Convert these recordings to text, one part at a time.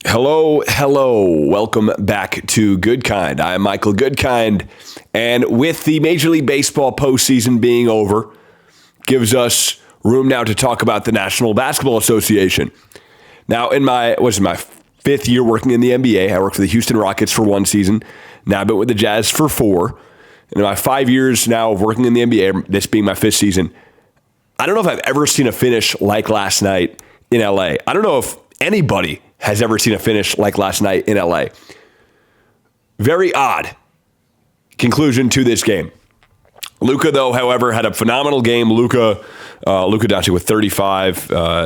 Hello. Welcome back to Goodkind. I am Michael Goodkind, and with the Major League Baseball postseason being over, gives us room now to talk about the National Basketball Association. Now, in my fifth year working in the NBA, I worked for the Houston Rockets for one season. Now I've been with the Jazz for 4. And in my 5 years now of working in the NBA, this being my 5th season, I don't know if I've ever seen a finish like last night in LA. I don't know if anybody has ever seen a finish like last night in LA. Very odd conclusion to this game. Luka, though, however, had a phenomenal game. Luka Doncic with 35,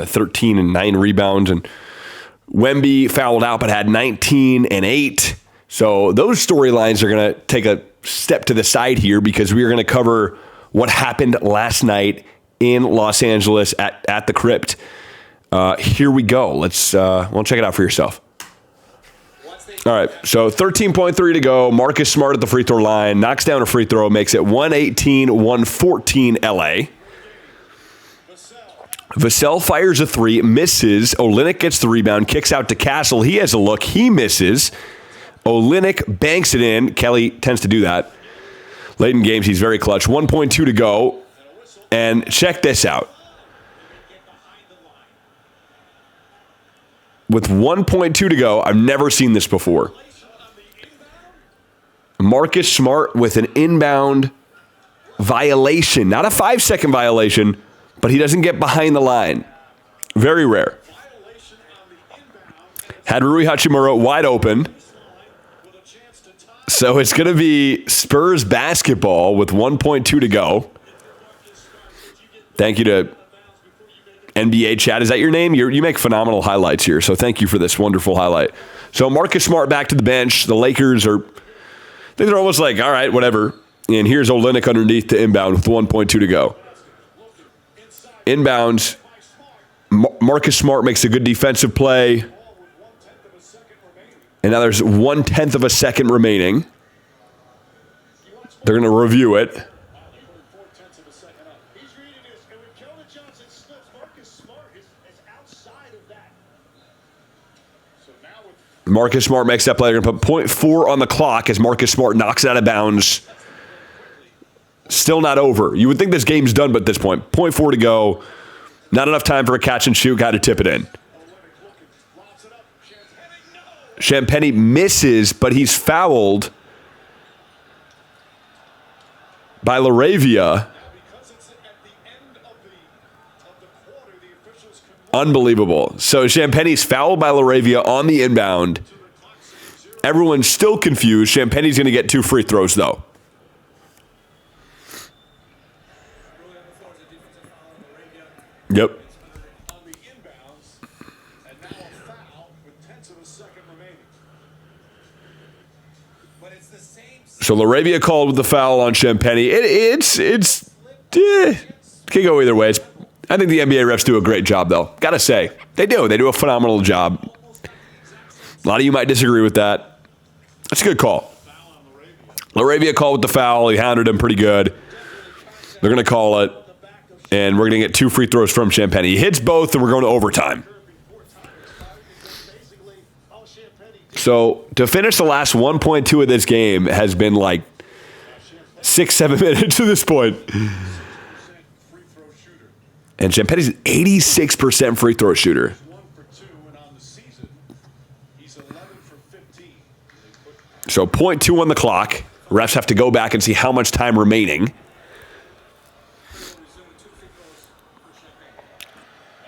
13 and 9 rebounds. And Wemby fouled out but had 19 and 8. So those storylines are going to take a step to the side here because we are going to cover what happened last night in Los Angeles at the Crypt. Here we go. Let's check it out for yourself. All right, so 13.3 to go. Marcus Smart at the free throw line. Knocks down a free throw. Makes it 118-114 LA. Vassell fires a 3. Misses. Olynyk gets the rebound. Kicks out to Castle. He has a look. He misses. Olynyk banks it in. Kelly tends to do that. Late in games, he's very clutch. 1.2 to go. And check this out. With 1.2 to go, I've never seen this before. Marcus Smart with an inbound violation. Not a 5-second violation, but he doesn't get behind the line. Very rare. Had Rui Hachimura wide open. So it's going to be Spurs basketball with 1.2 to go. Thank you to NBA chat. Is that your name? You make phenomenal highlights here, so thank you for this wonderful highlight. So Marcus Smart back to the bench. The Lakers they're almost like, all right, whatever. And here's Olynyk underneath to inbound with 1.2 to go. Inbounds. Marcus Smart makes a good defensive play. And now there's 1/10 of a second remaining. They're going to review it. Marcus Smart makes that play. They're going to put 0.4 on the clock as Marcus Smart knocks it out of bounds. Still not over. You would think this game's done, but at this point, 0.4 to go. Not enough time for a catch and shoot. Got to tip it in. Champagnie misses, but he's fouled by LaRavia. Unbelievable. So Champagnie's fouled by LaRavia on the inbound. Everyone's still confused. Champagnie's going to get 2 free throws, though. Yep. So LaRavia called with the foul on Champagnie. It's can go either way. I think the NBA refs do a great job, though. Gotta say. They do. They do a phenomenal job. A lot of you might disagree with that. That's a good call. LaRavia called with the foul. He hounded him pretty good. They're going to call it. And we're going to get 2 free throws from Champagnie. He hits both, and we're going to overtime. So to finish the last 1.2 of this game has been like 6-7 minutes to this point. And Champagnie's an 86% free throw shooter. So 0.2 on the clock. Refs have to go back and see how much time remaining.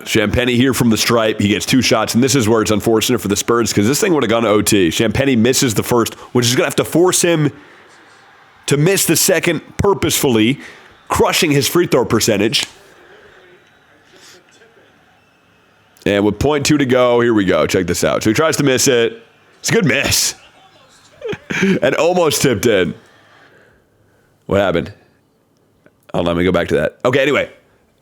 Champagnie here from the stripe. He gets 2 shots, and this is where it's unfortunate for the Spurs because this thing would have gone to OT. Champagnie misses the first, which is going to have to force him to miss the second purposefully, crushing his free throw percentage. And with 0.2 to go, here we go. Check this out. So he tries to miss it. It's a good miss. And almost tipped in. What happened? Hold on, let me go back to that. Okay, anyway.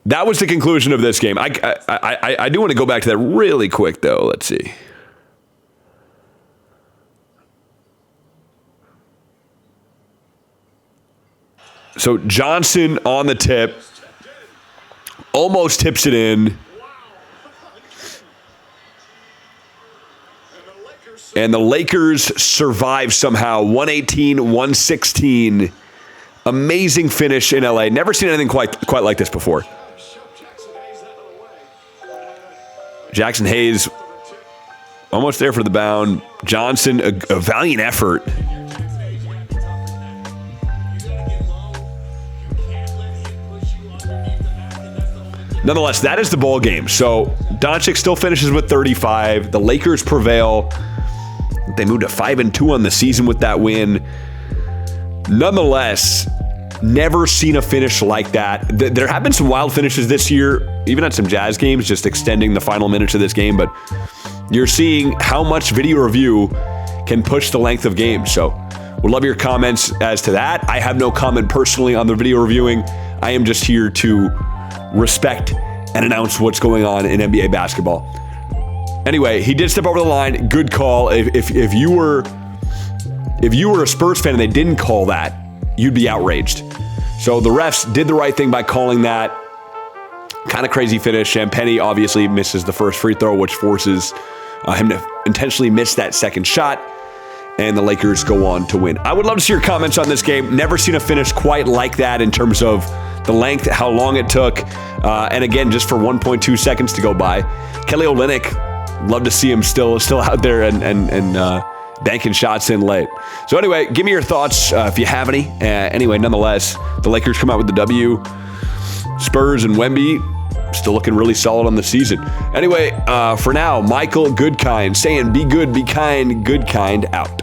That was the conclusion of this game. I do want to go back to that really quick, though. Let's see. So Johnson on the tip. Almost tips it in. And the Lakers survive somehow, 118-116. Amazing finish in LA. Never seen anything quite like this before. Jackson Hayes almost there for the bound. Johnson, a valiant effort. Nonetheless, that is the ball game. So Doncic still finishes with 35. The Lakers prevail. They moved to 5-2 on the season with that win. Nonetheless, never seen a finish like that. There have been some wild finishes this year, even at some Jazz games, just extending the final minutes of this game. But you're seeing how much video review can push the length of games. So we'd love your comments as to that. I have no comment personally on the video reviewing. I am just here to respect and announce what's going on in NBA basketball. Anyway, he did step over the line. Good call. If you were a Spurs fan and they didn't call that, you'd be outraged. So the refs did the right thing by calling that. Kind of crazy finish. Champagnie obviously misses the first free throw, which forces him to intentionally miss that second shot. And the Lakers go on to win. I would love to see your comments on this game. Never seen a finish quite like that in terms of the length, how long it took. And again, just for 1.2 seconds to go by. Kelly Olynyk, love to see him still out there and banking shots in late. So anyway, give me your thoughts if you have any. Anyway, nonetheless, the Lakers come out with the W. Spurs and Wemby still looking really solid on the season. Anyway, for now, Michael Goodkind saying be good, be kind, Goodkind out.